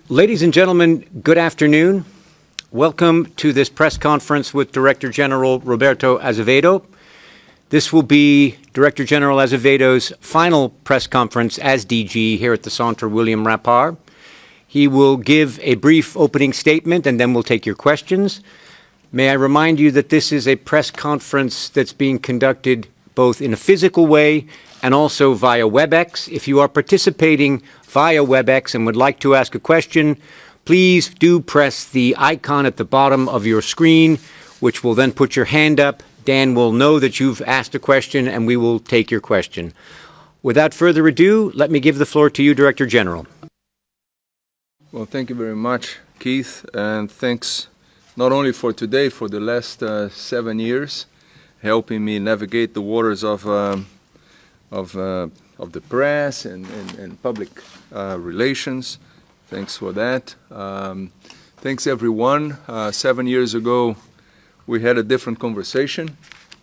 Ladies and gentlemen, good afternoon. Welcome to this press conference with Director General Roberto Azevedo. This will be Director General Azevedo's final press conference as DG here at the Centre William Rappard. He will give a brief opening statement and then we'll take your questions. May I remind you that this is a press conference that's being conducted both in a physical way and also via WebEx. If you are participating via WebEx and would like to ask a question, please do press the icon at the bottom of your screen, which will then put your hand up. Dan will know that you've asked a question and we will take your question. Without further ado, let me give the floor to you, Director General. Well, thank you very much, Keith, and thanks not only for today, for the last 7 years, helping me navigate the waters of the press and public relations. Thanks for that. Thanks, everyone. 7 years ago, we had a different conversation.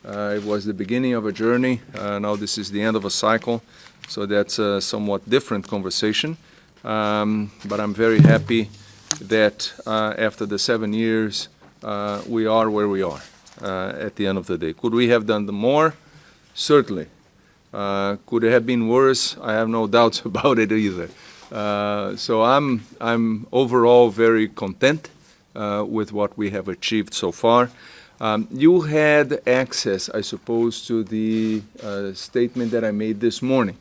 It was the beginning of a journey. Now this is the end of a cycle, so that's a somewhat different conversation. But I'm very happy that after the 7 years, we are where we are at the end of the day. Could we have done more? Certainly. Could it have been worse? I have no doubts about it either. So I'm overall very content with what we have achieved so far. You had access, I suppose, to the statement that I made this morning.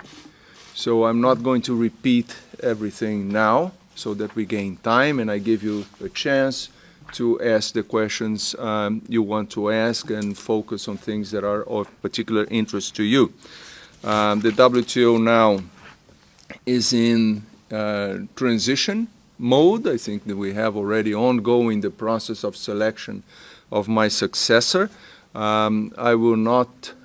So I'm not going to repeat everything now so that we gain time and I give you a chance to ask the questions you want to ask and focus on things that are of particular interest to you. The WTO now is in transition mode. I think that we have already ongoing the process of selection of my successor. I will not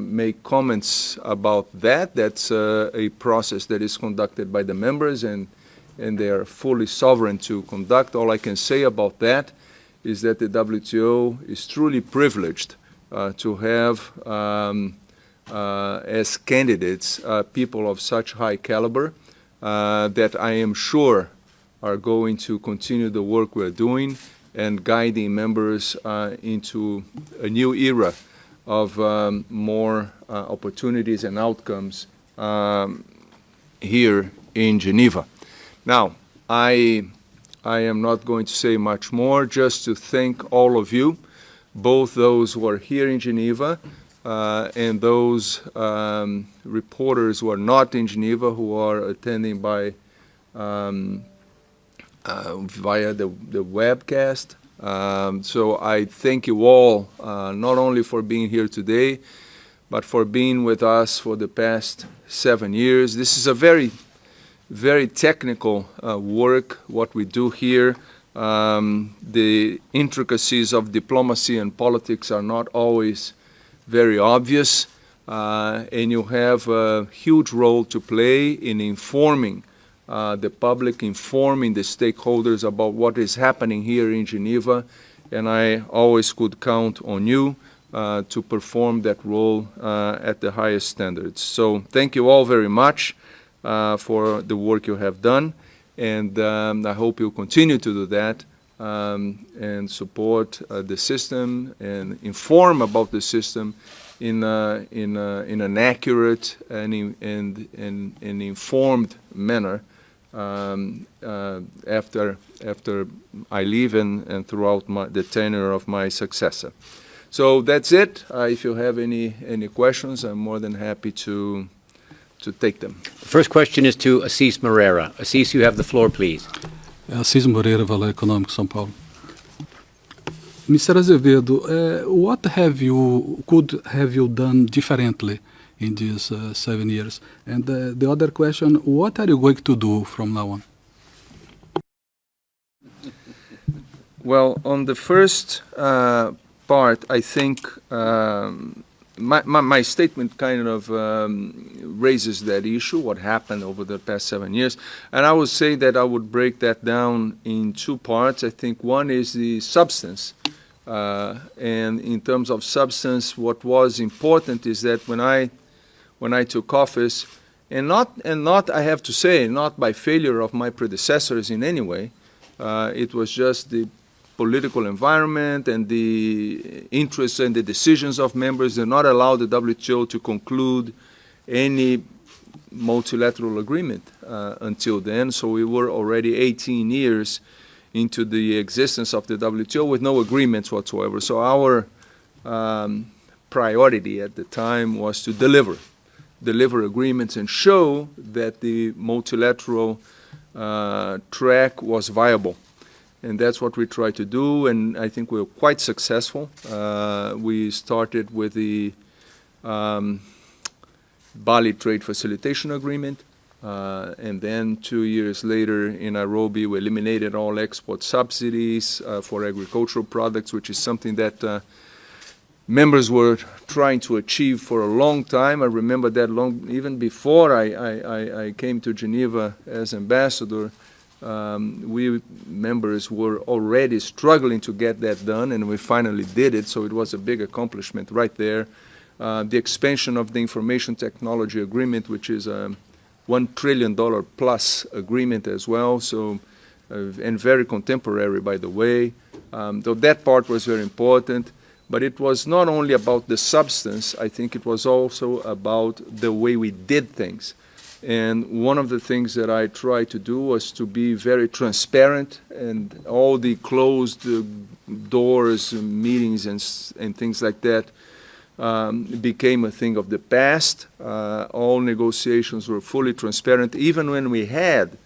make comments about that. That's a process that is conducted by the members and they are fully sovereign to conduct. All I can say about that is that the WTO is truly privileged to have as candidates people of such high caliber that I am sure are going to continue the work we're doing and guiding members into a new era of more opportunities and outcomes here in Geneva. Now, I am not going to say much more, just to thank all of you, both those who are here in Geneva and those reporters who are not in Geneva, who are attending by via the webcast. So I thank you all, not only for being here today, but for being with us for the past 7 years. This is a very technical work, what we do here. The intricacies of diplomacy and politics are not always very obvious, and you have a huge role to play in informing the public, informing the stakeholders about what is happening here in Geneva, and I always could count on you to perform that role at the highest standards. So thank you all very much for the work you have done, and I hope you'll continue to do that and support the system and inform about the system in an accurate and informed manner after I leave and throughout the tenure of my successor. So that's it. If you have any questions, I'm more than happy to take them. The first question is to Assis Moreira. Assis, you have the floor, please. Assis Moreira, Valor Econômico, São Paulo. Mr. Azevedo, what could have you done differently in these 7 years? And the other question, what are you going to do from now on? Well, on the first part, I think my statement kind of raises that issue, what happened over the past 7 years. And I would say that I would break that down in 2 parts. I think one is the substance. And in terms of substance, what was important is that when I took office, And not, I have to say, not by failure of my predecessors in any way. It was just the political environment and the interests and the decisions of members did not allow the WTO to conclude any multilateral agreement until then. So we were already 18 years into the existence of the WTO with no agreements whatsoever. So our priority at the time was to deliver agreements and show that the multilateral track was viable. And that's what we tried to do, and I think we were quite successful. We started with the Bali Trade Facilitation Agreement, and then 2 years later in Nairobi we eliminated all export subsidies for agricultural products, which is something that members were trying to achieve for a long time. I remember that even before I came to Geneva as ambassador. We members were already struggling to get that done, and we finally did it, so it was a big accomplishment right there. The expansion of the Information Technology Agreement, which is a $1 trillion plus agreement as well, so and very contemporary, by the way. Though that part was very important, but it was not only about the substance, I think it was also about the way we did things. And one of the things that I tried to do was to be very transparent, and all the closed doors meetings and things like that became a thing of the past. All negotiations were fully transparent. Even when we had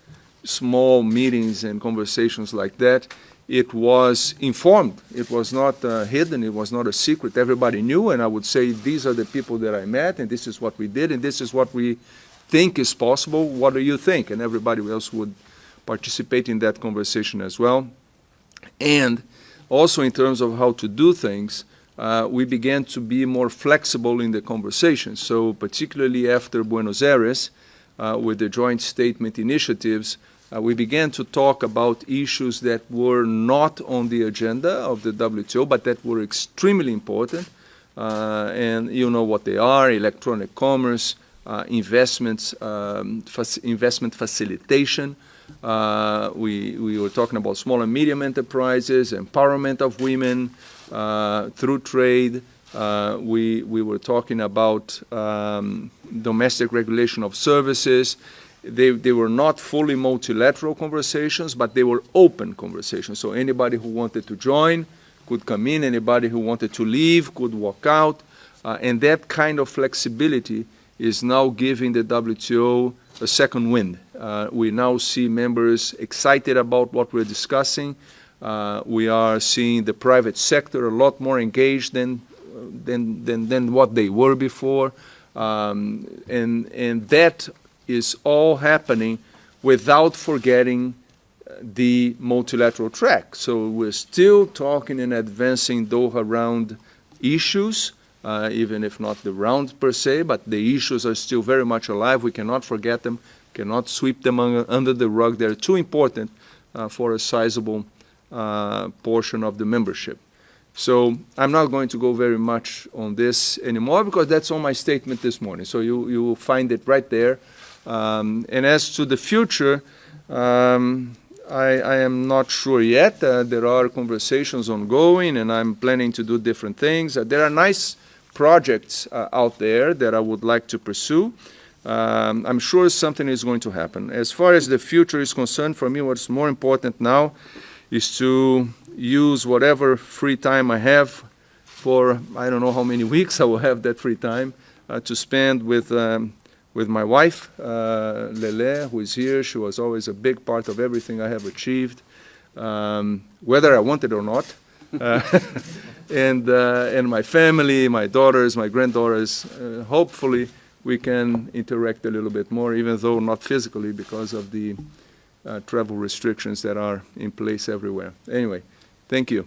small meetings and conversations like that, it was informed. It was not hidden. It was not a secret. Everybody knew, and I would say, these are the people that I met, and this is what we did, and this is what we think is possible. What do you think? And everybody else would participate in that conversation as well. And also in terms of how to do things, we began to be more flexible in the conversation. So particularly after Buenos Aires, with the joint statement initiatives, we began to talk about issues that were not on the agenda of the WTO, but that were extremely important. And you know what they are: electronic commerce, investment facilitation. We were talking about small and medium enterprises, empowerment of women through trade. We were talking about domestic regulation of services. They were not fully multilateral conversations, but they were open conversations. So anybody who wanted to join could come in, anybody who wanted to leave could walk out. And that kind of flexibility is now giving the WTO a second wind. We now see members excited about what we're discussing. We are seeing the private sector a lot more engaged than what they were before. And that is all happening without forgetting the multilateral track. So we're still talking and advancing Doha round issues, even if not the round per se, but the issues are still very much alive. We cannot forget them, cannot sweep them under the rug. They're too important for a sizable portion of the membership. So I'm not going to go very much on this anymore, because that's on my statement this morning. So you will find it right there. And as to the future, I am not sure yet. There are conversations ongoing, and I'm planning to do different things. There are nice projects out there that I would like to pursue. I'm sure something is going to happen. As far as the future is concerned, for me, what's more important now is to use whatever free time I have for, I don't know how many weeks I will have that free time, to spend with my wife, Lele, who is here. She was always a big part of everything I have achieved, whether I wanted or not. And my family, my daughters, my granddaughters. Hopefully we can interact a little bit more, even though not physically, because of the travel restrictions that are in place everywhere. Anyway, thank you.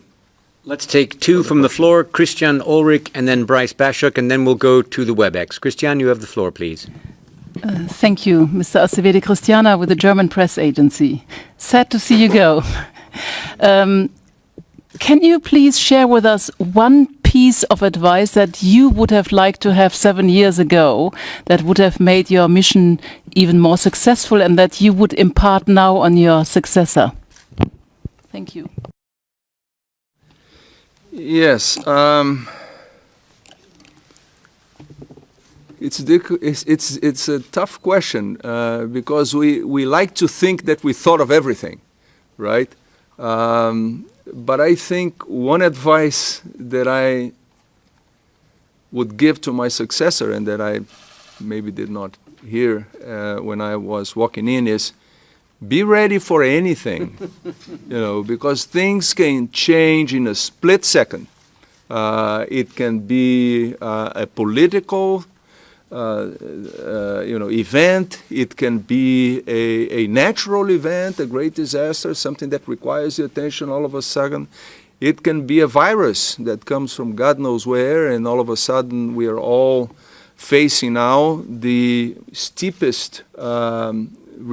Let's take two from the floor, Christian Ulrich and then Bryce Bashuk, and then we'll go to the WebEx. Christian, you have the floor, please. Thank you, Mr. Azevedo. Christiana with the German Press Agency. Sad to see you go. Can you please share with us one piece of advice that you would have liked to have 7 years ago that would have made your mission even more successful and that you would impart now on your successor? Thank you. Yes. It's a tough question because we like to think that we thought of everything, right? But I think one advice that I would give to my successor and that I maybe did not hear when I was walking in is be ready for anything, because things can change in a split second. It can be a political event. It can be a natural event, a great disaster, something that requires the attention all of a sudden. It can be a virus that comes from God knows where, and all of a sudden we are all facing now the steepest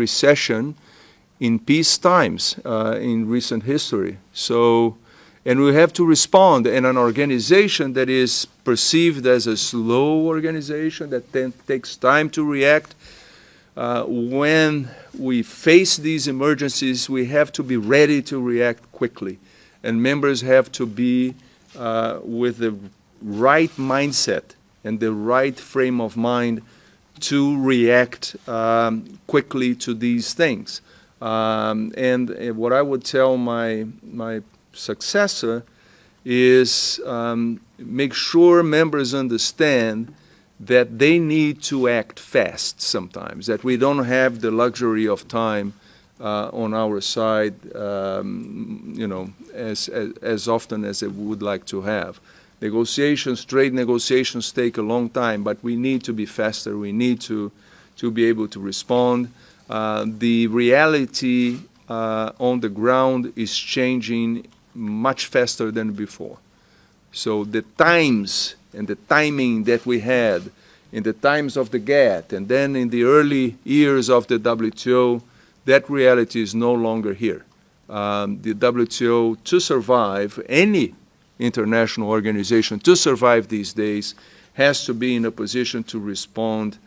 recession in peace times in recent history. And we have to respond. And an organization that is perceived as a slow organization that then takes time to react, when we face these emergencies, we have to be ready to react quickly. And members have to be with the right mindset and the right frame of mind to react quickly to these things. And what I would tell my successor is make sure members understand that they need to act fast sometimes, that we don't have the luxury of time on our side, as often as they would like to have. Negotiations, trade negotiations take a long time, but we need to be faster. We need to be able to respond. The reality on the ground is changing much faster than before. So the times and the timing that we had in the times of the GATT and then in the early years of the WTO, that reality is no longer here. The WTO, to survive, any international organization to survive these days, has to be in a position to respond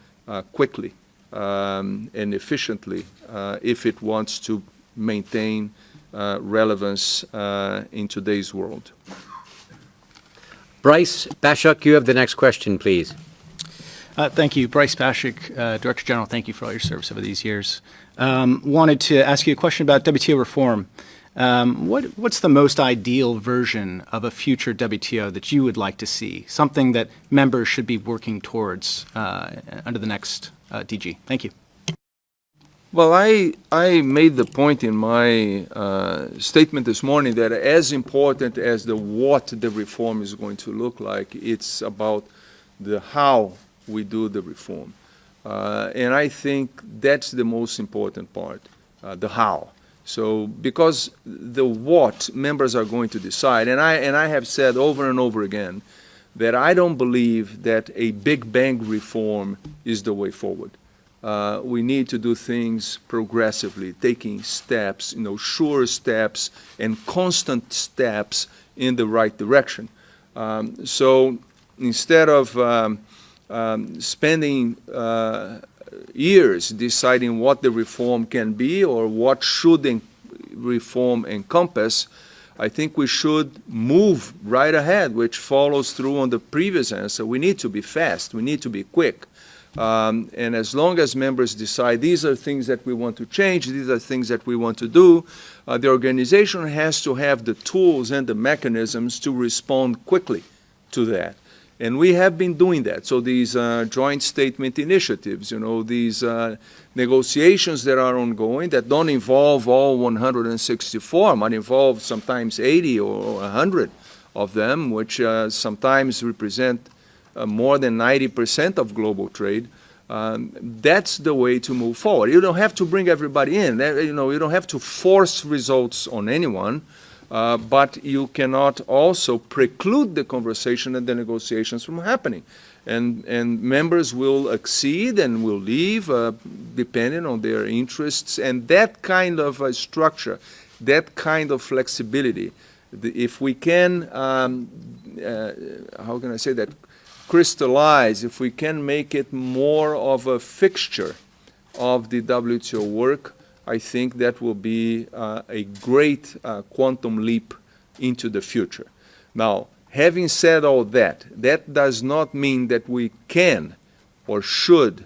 quickly and efficiently if it wants to maintain relevance in today's world. Bryce Bashuk, you have the next question, please. Thank you. Bryce Bashik, Director General, thank you for all your service over these years. Wanted to ask you a question about WTO reform. What's the most ideal version of a future WTO that you would like to see? Something that members should be working towards under the next DG. Thank you. Well, I made the point in my statement this morning that as important as what the reform is going to look like, it's about the how we do the reform. And I think that's the most important part, the how. So because the what members are going to decide, and I have said over and over again that I don't believe that a big bang reform is the way forward. We need to do things progressively, taking steps, sure steps and constant steps in the right direction. So instead of spending years deciding what the reform can be or what should reform encompass, I think we should move right ahead, which follows through on the previous answer. We need to be fast. We need to be quick. And as long as members decide these are things that we want to change, these are things that we want to do, the organization has to have the tools and the mechanisms to respond quickly to that. And we have been doing that. So these joint statement initiatives, these negotiations that are ongoing that don't involve all 164, might involve sometimes 80 or 100 of them, which sometimes represent more than 90% of global trade. That's the way to move forward. You don't have to bring everybody in. You don't have to force results on anyone. But you cannot also preclude the conversation and the negotiations from happening. And members will accede and will leave depending on their interests. And that kind of structure, that kind of flexibility, if we can how can I say that, crystallize, if we can make it more of a fixture of the WTO work, I think that will be a great quantum leap into the future. Now, having said all that, that does not mean that we can or should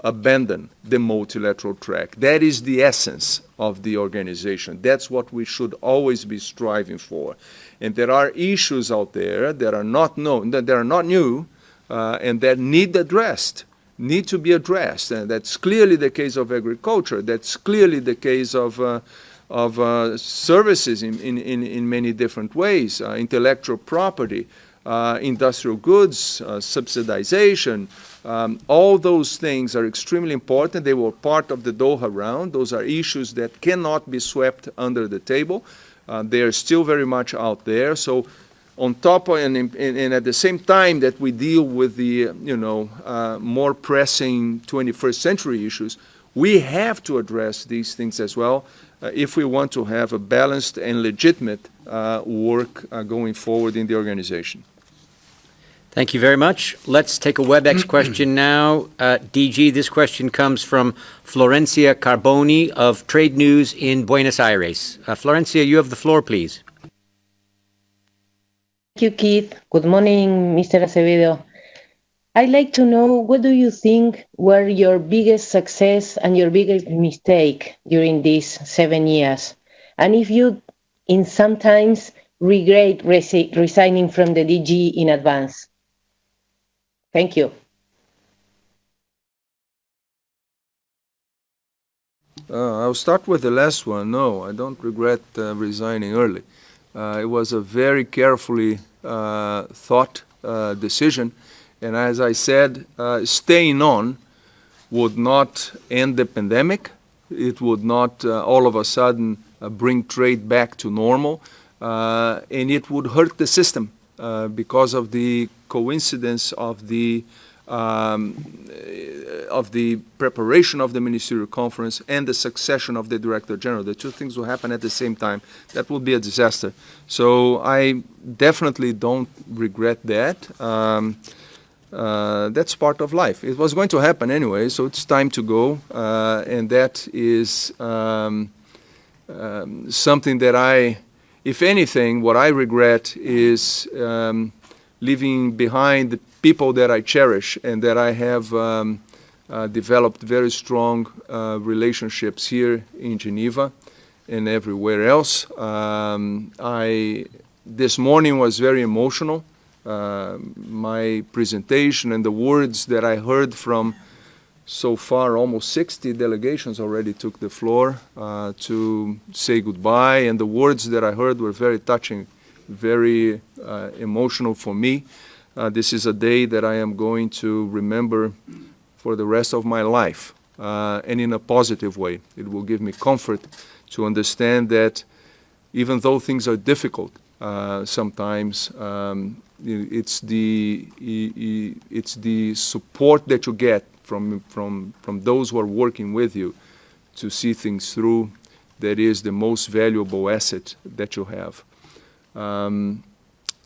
abandon the multilateral track. That is the essence of the organization. That's what we should always be striving for. And there are issues out there that are not known, that are not new, and that need to be addressed. And that's clearly the case of agriculture. That's clearly the case of services in many different ways, intellectual property, industrial goods, subsidization. All those things are extremely important. They were part of the Doha round. Those are issues that cannot be swept under the table. They are still very much out there. So on top of, and at the same time that we deal with the more pressing 21st century issues, we have to address these things as well if we want to have a balanced and legitimate work going forward in the organization. Thank you very much. Let's take a WebEx question now. DG, this question comes from Florencia Carboni of Trade News in Buenos Aires. Florencia, you have the floor, please. Thank you, Keith. Good morning, Mr. Azevedo. I'd like to know, what do you think were your biggest success and your biggest mistake during these 7 years? And if you, in sometimes, regret resigning from the DG in advance? Thank you. I'll start with the last one. No, I don't regret resigning early. It was a very carefully thought decision. And as I said, staying on would not end the pandemic. It would not all of a sudden bring trade back to normal. And it would hurt the system because of the coincidence of the preparation of the ministerial conference and the succession of the Director General. The two things will happen at the same time. That would be a disaster. So I definitely don't regret that. That's part of life. It was going to happen anyway, so it's time to go. And that is something that if anything, what I regret is leaving behind the people that I cherish and that I have developed very strong relationships here in Geneva and everywhere else. This morning was very emotional. My presentation and the words that I heard from so far, almost 60 delegations already took the floor to say goodbye, and the words that I heard were very touching, very emotional for me. This is a day that I am going to remember for the rest of my life, and in a positive way. It will give me comfort to understand that even though things are difficult, sometimes it's the support that you get from those who are working with you to see things through that is the most valuable asset that you have.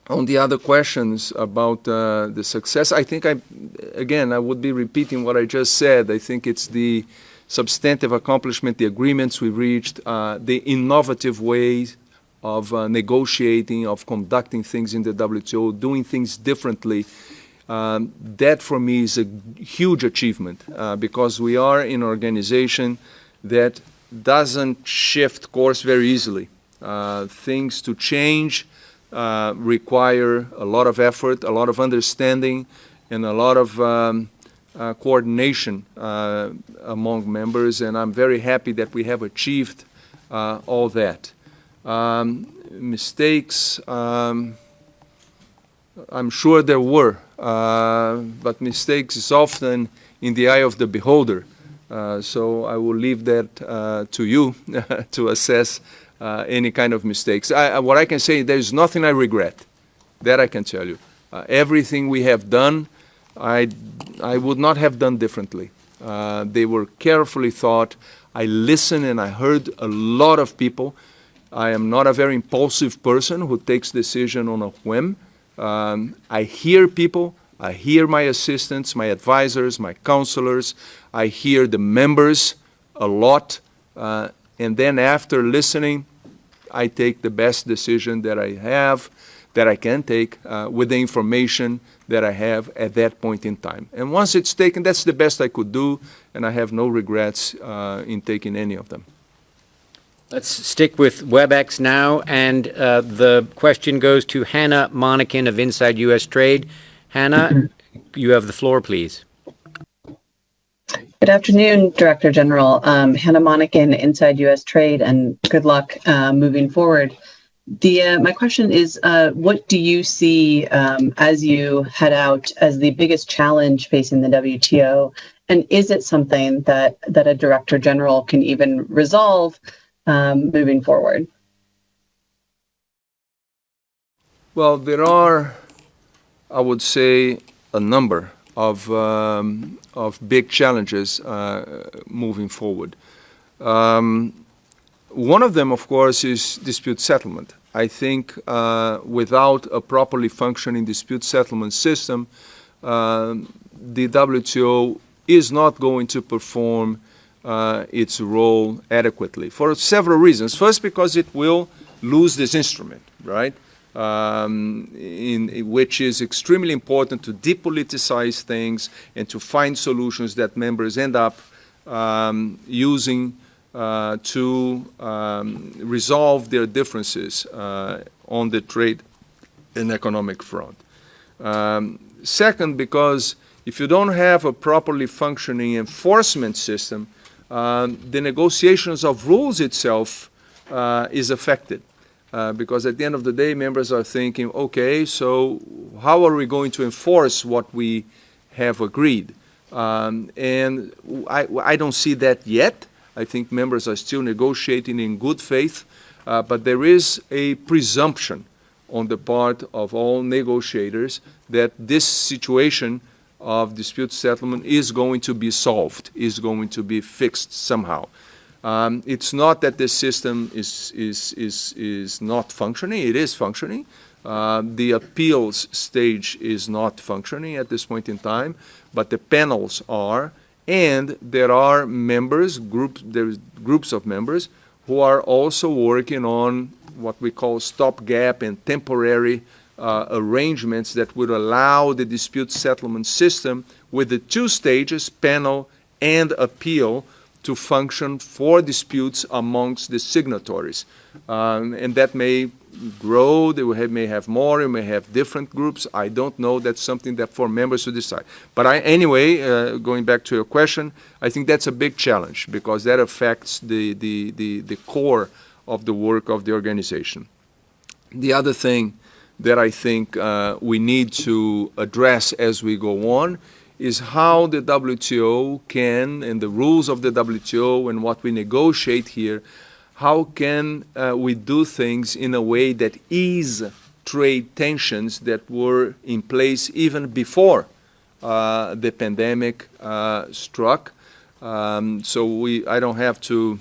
On the other questions about the success, I think I would be repeating what I just said. I think it's the substantive accomplishment, the agreements we reached, the innovative ways of negotiating, of conducting things in the WTO, doing things differently. That for me is a huge achievement because we are an organization that doesn't shift course very easily. Things to change require a lot of effort, a lot of understanding, and a lot of coordination among members, and I'm very happy that we have achieved all that. Mistakes, I'm sure there were, but mistakes is often in the eye of the beholder. So I will leave that to you to assess any kind of mistakes. What I can say, there's nothing I regret. That I can tell you. Everything we have done, I would not have done differently. They were carefully thought. I listened and I heard a lot of people. I am not a very impulsive person who takes decision on a whim. I hear people, I hear my assistants, my advisors, my counselors, I hear the members a lot, and then after listening, I take the best decision that I have, that I can take with the information that I have at that point in time. And once it's taken, that's the best I could do, and I have no regrets in taking any of them. Let's stick with WebEx now, and the question goes to Hannah Monacan of Inside U.S. Trade. Hannah, you have the floor, please. Good afternoon, Director General. Hannah Monacan, Inside U.S. Trade, and good luck moving forward. My question is, what do you see as you head out as the biggest challenge facing the WTO? And is it something that a Director General can even resolve moving forward? Well, there are, I would say, a number of big challenges moving forward. One of them, of course, is dispute settlement. I think without a properly functioning dispute settlement system, the WTO is not going to perform its role adequately for several reasons. First, because it will lose this instrument, right? Which is extremely important to depoliticize things and to find solutions that members end up using to resolve their differences on the trade and economic front. Second, because if you don't have a properly functioning enforcement system, the negotiations of rules itself is affected. Because at the end of the day, members are thinking, okay, so how are we going to enforce what we have agreed? And I don't see that yet. I think members are still negotiating in good faith, but there is a presumption on the part of all negotiators that this situation of dispute settlement is going to be solved, is going to be fixed somehow. It's not that the system is not functioning. It is functioning. The appeals stage is not functioning at this point in time, but the panels are, and there are members, there's groups of members who are also working on what we call stopgap and temporary arrangements that would allow the dispute settlement system with the two stages, panel and appeal, to function for disputes amongst the signatories. And that may grow, they may have more, you may have different groups. I don't know. That's something that for members to decide. But anyway, going back to your question, I think that's a big challenge because that affects the core of the work of the organization. The other thing that I think we need to address as we go on is how the WTO can, and the rules of the WTO and what we negotiate here, how can we do things in a way that ease trade tensions that were in place even before the pandemic struck. So I don't have to,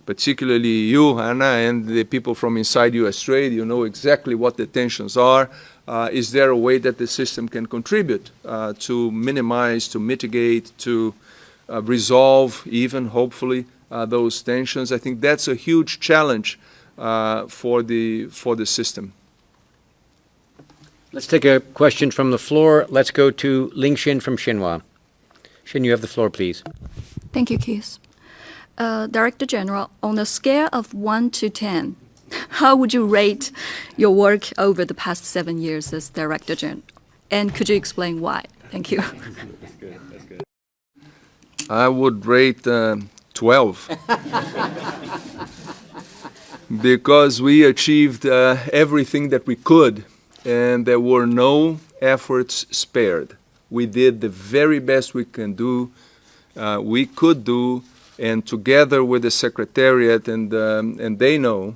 particularly you, Hannah, and the people from Inside U.S. Trade, you know exactly what the tensions are. Is there a way that the system can contribute to minimize, to mitigate, to resolve even, hopefully, those tensions? I think that's a huge challenge for the system. Let's take a question from the floor. Let's go to Ling Xin from Xinhua. Xin, you have the floor, please. Thank you, Keith. Director General, on a scale of 1 to 10, how would you rate your work over the past 7 years as Director General? And could you explain why? Thank you. That's good. That's good. I would rate 12. Because we achieved everything that we could, and there were no efforts spared. We did the very best we could do, and together with the Secretariat, and they know,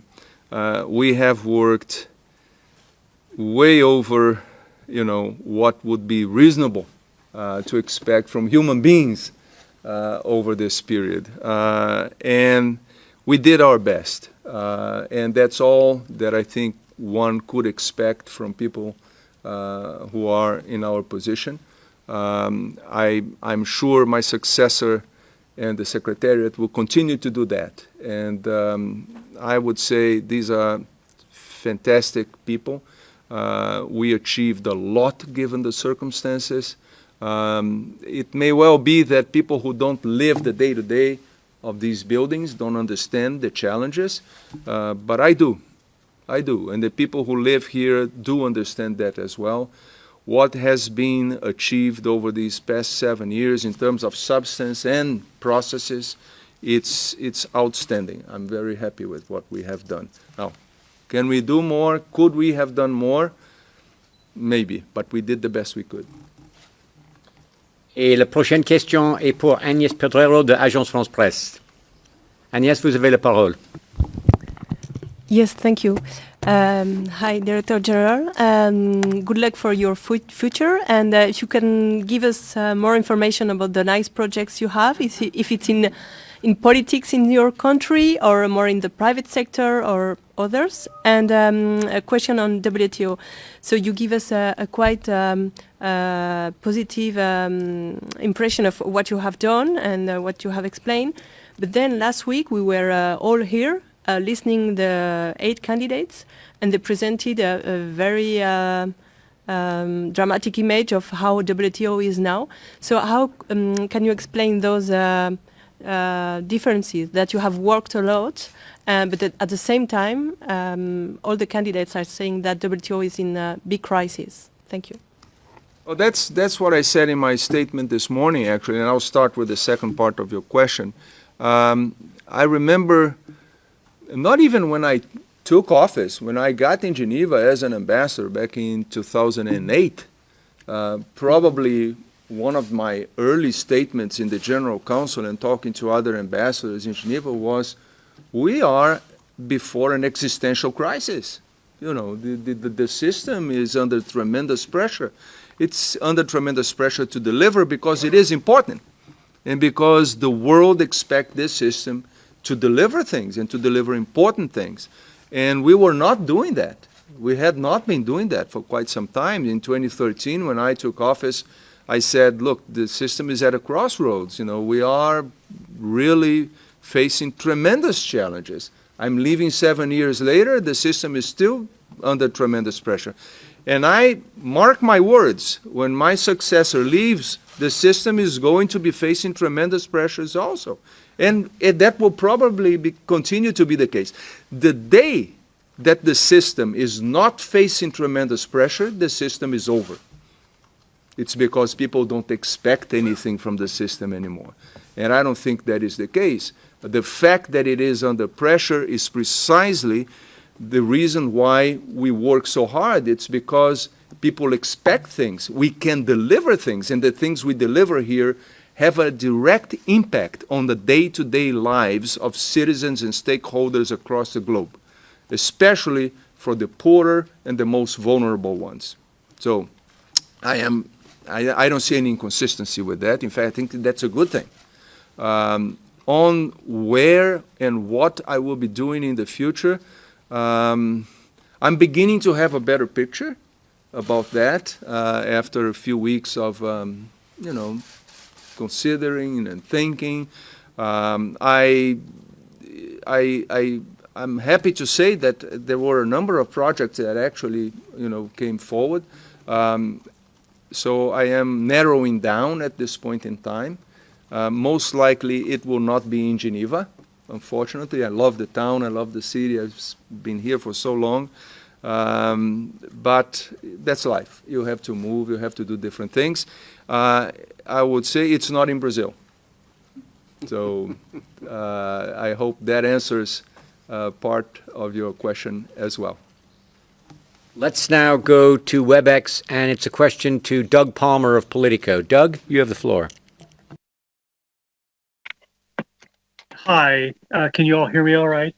we have worked way over, what would be reasonable to expect from human beings over this period. And we did our best. And that's all that I think one could expect from people who are in our position. I'm sure my successor and the Secretariat will continue to do that. And I would say these are fantastic people. We achieved a lot given the circumstances. It may well be that people who don't live the day-to-day of these buildings don't understand the challenges, but I do. I do. And the people who live here do understand that as well. What has been achieved over these past 7 years in terms of substance and processes, it's outstanding. I'm very happy with what we have done. Now, can we do more? Could we have done more? Maybe, but we did the best we could. Et la prochaine question est pour Agnès Pedrero de Agence France Presse. Agnès, vous avez la parole. Yes, thank you. Hi, Director General. Good luck for your future. And if you can give us more information about the nice projects you have, if it's in politics in your country or more in the private sector or others. And a question on WTO. So you give us a quite positive impression of what you have done and what you have explained. But then last week we were all here listening the 8 candidates, and they presented a very dramatic image of how WTO is now. So how can you explain those differences, that you have worked a lot, but that at the same time, all the candidates are saying that WTO is in a big crisis? Thank you. Well, that's what I said in my statement this morning, actually, and I'll start with the second part of your question. I remember, not even when I took office, when I got in Geneva as an ambassador back in 2008, probably one of my early statements in the General Council and talking to other ambassadors in Geneva was, we are before an existential crisis. You know, the system is under tremendous pressure. It's under tremendous pressure to deliver because it is important and because the world expects this system to deliver things and to deliver important things. And we were not doing that. We had not been doing that for quite some time. In 2013, when I took office, I said, look, the system is at a crossroads. You know, we are really facing tremendous challenges. I'm leaving 7 years later, the system is still under tremendous pressure. And I mark my words, when my successor leaves, the system is going to be facing tremendous pressures also. And that will probably continue to be the case. The day that the system is not facing tremendous pressure, the system is over. It's because people don't expect anything from the system anymore. And I don't think that is the case. The fact that it is under pressure is precisely the reason why we work so hard. It's because people expect things. We can deliver things, and the things we deliver here have a direct impact on the day-to-day lives of citizens and stakeholders across the globe, especially for the poorer and the most vulnerable ones. So I don't see any inconsistency with that. In fact, I think that's a good thing. On where and what I will be doing in the future, I'm beginning to have a better picture about that after a few weeks of, considering and thinking. I'm happy to say that there were a number of projects that actually, came forward. So I am narrowing down at this point in time. Most likely it will not be in Geneva, unfortunately. I love the town, I love the city, I've been here for so long. But that's life. You have to move, you have to do different things. I would say it's not in Brazil. So I hope that answers part of your question as well. Let's now go to WebEx, and it's a question to Doug Palmer of Politico. Doug, you have the floor. Hi, can you all hear me all right?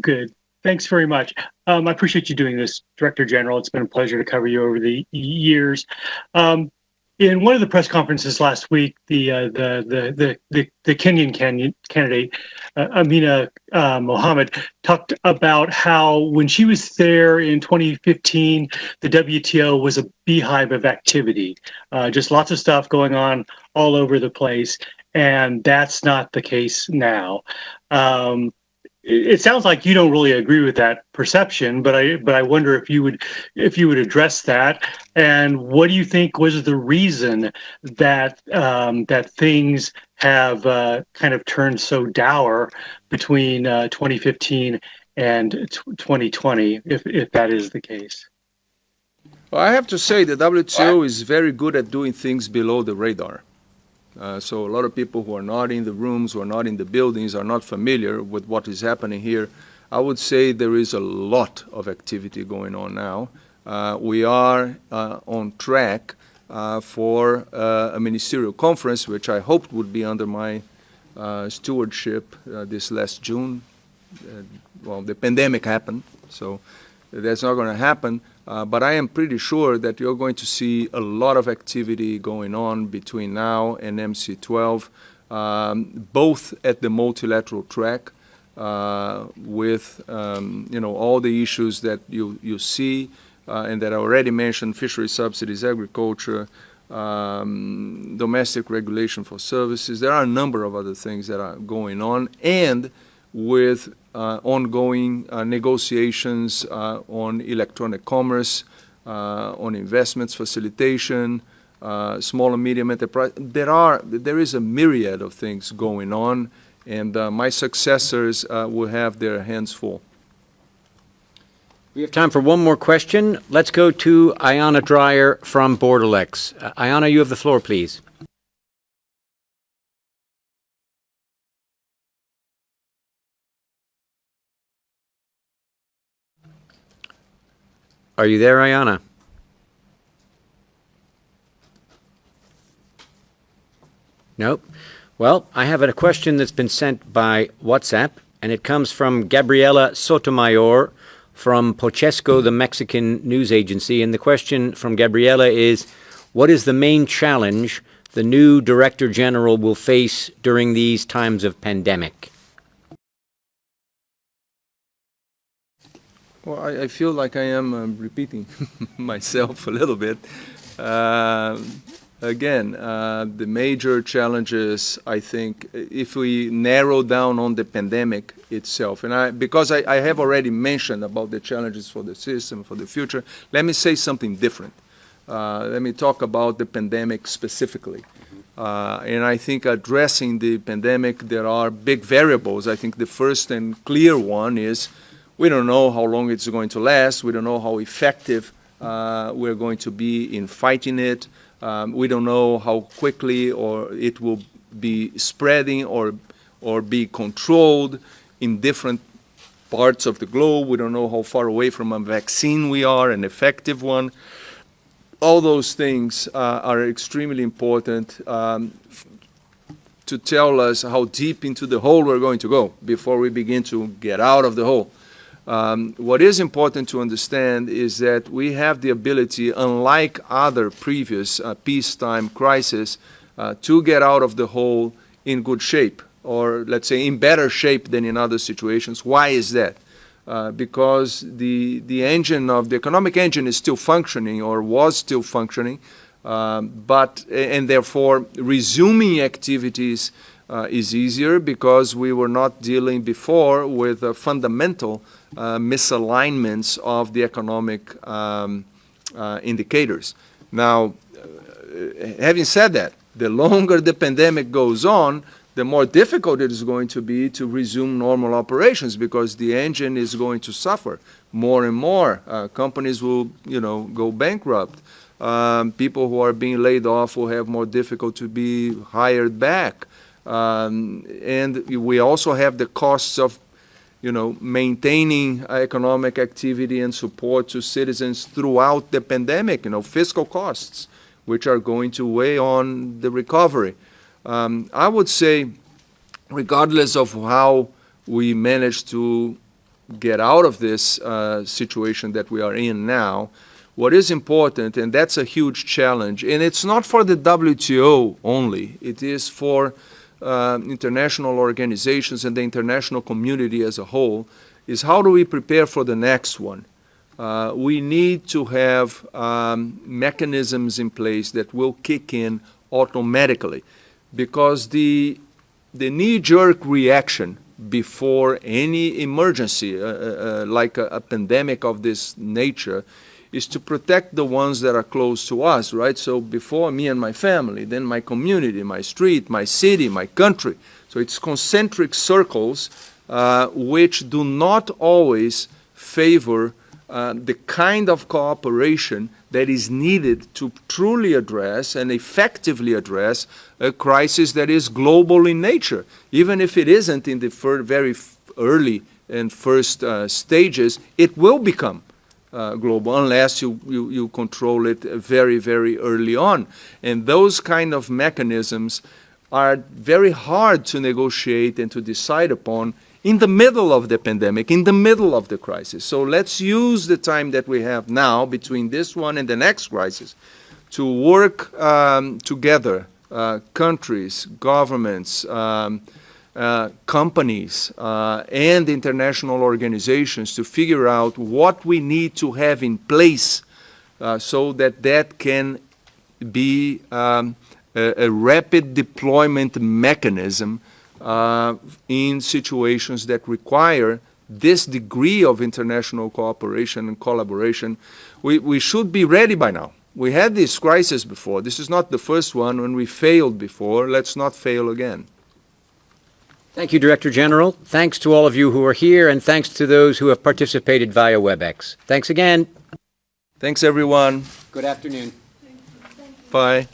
Good. Thanks very much. I appreciate you doing this, Director General. It's been a pleasure to cover you over the years. in one of the press conferences last week, the Kenyan candidate, Amina Mohammed, talked about how when she was there in 2015, the WTO was a beehive of activity, just lots of stuff going on all over the place, and that's not the case now. It sounds like you don't really agree with that perception, but I wonder if you would address that, and what do you think was the reason that that things have kind of turned so dour between 2015 and 2020, if that is the case? Well, I have to say the WTO is very good at doing things below the radar. So a lot of people who are not in the rooms, who are not in the buildings, are not familiar with what is happening here. I would say there is a lot of activity going on now. We are on track for a ministerial conference, which I hoped would be under my stewardship this last June. Well, the pandemic happened, so that's not going to happen. But I am pretty sure that you're going to see a lot of activity going on between now and MC12, both at the multilateral track with all the issues that you see and that I already mentioned: fishery subsidies, agriculture, domestic regulation for services. There are a number of other things that are going on, and with ongoing negotiations on electronic commerce, on investments facilitation, small and medium enterprise. There is a myriad of things going on, and my successors will have their hands full. We have time for one more question. Let's go to Ayana Dreyer from Borderlex. Ayana, you have the floor, please. Are you there, Ayana? Nope. Well, I have a question that's been sent by WhatsApp, and it comes from Gabriela Sotomayor from Pochesco, the Mexican news agency. And the question from Gabriela is, what is the main challenge the new Director General will face during these times of pandemic? Well, I feel like I am repeating myself a little bit. Again, the major challenges, I think, if we narrow down on the pandemic itself, and because I have already mentioned about the challenges for the system, for the future, let me say something different. Let me talk about the pandemic specifically. And I think addressing the pandemic, there are big variables. I think the first and clear one is we don't know how long it's going to last. We don't know how effective we're going to be in fighting it. We don't know how quickly or it will be spreading or be controlled in different parts of the globe. We don't know how far away from a vaccine we are, an effective one. All those things are extremely important to tell us how deep into the hole we're going to go before we begin to get out of the hole. What is important to understand is that we have the ability, unlike other previous peacetime crises, to get out of the hole in good shape, or let's say in better shape than in other situations. Why is that? Because the economic engine is still functioning, or was still functioning, and therefore resuming activities is easier because we were not dealing before with fundamental misalignments of the economic indicators. Now, having said that, the longer the pandemic goes on, the more difficult it is going to be to resume normal operations because the engine is going to suffer more and more. Companies will, go bankrupt. People who are being laid off will have more difficulty to be hired back. And we also have the costs of, maintaining economic activity and support to citizens throughout the pandemic, fiscal costs, which are going to weigh on the recovery. I would say, regardless of how we manage to get out of this situation that we are in now, What is important, and that's a huge challenge, and it's not for the WTO only, it is for international organizations and the international community as a whole, is how do we prepare for the next one? We need to have mechanisms in place that will kick in automatically, because the knee-jerk reaction before any emergency, like a pandemic of this nature, is to protect the ones that are close to us, right? So before me and my family, then my community, my street, my city, my country. So it's concentric circles which do not always favor the kind of cooperation that is needed to truly address and effectively address a crisis that is global in nature. Even if it isn't in the very early and first stages, it will become global unless you control it very, very early on. And those kind of mechanisms are very hard to negotiate and to decide upon in the middle of the pandemic, in the middle of the crisis. So let's use the time that we have now between this one and the next crisis to work together, countries, governments, companies, and international organizations to figure out what we need to have in place so that can be a rapid deployment mechanism in situations that require this degree of international cooperation and collaboration. We should be ready by now. We had this crisis before. This is not the first one. When we failed before, let's not fail again. Thank you, Director General. Thanks to all of you who are here, and thanks to those who have participated via WebEx. Thanks again. Thanks, everyone. Good afternoon. Bye.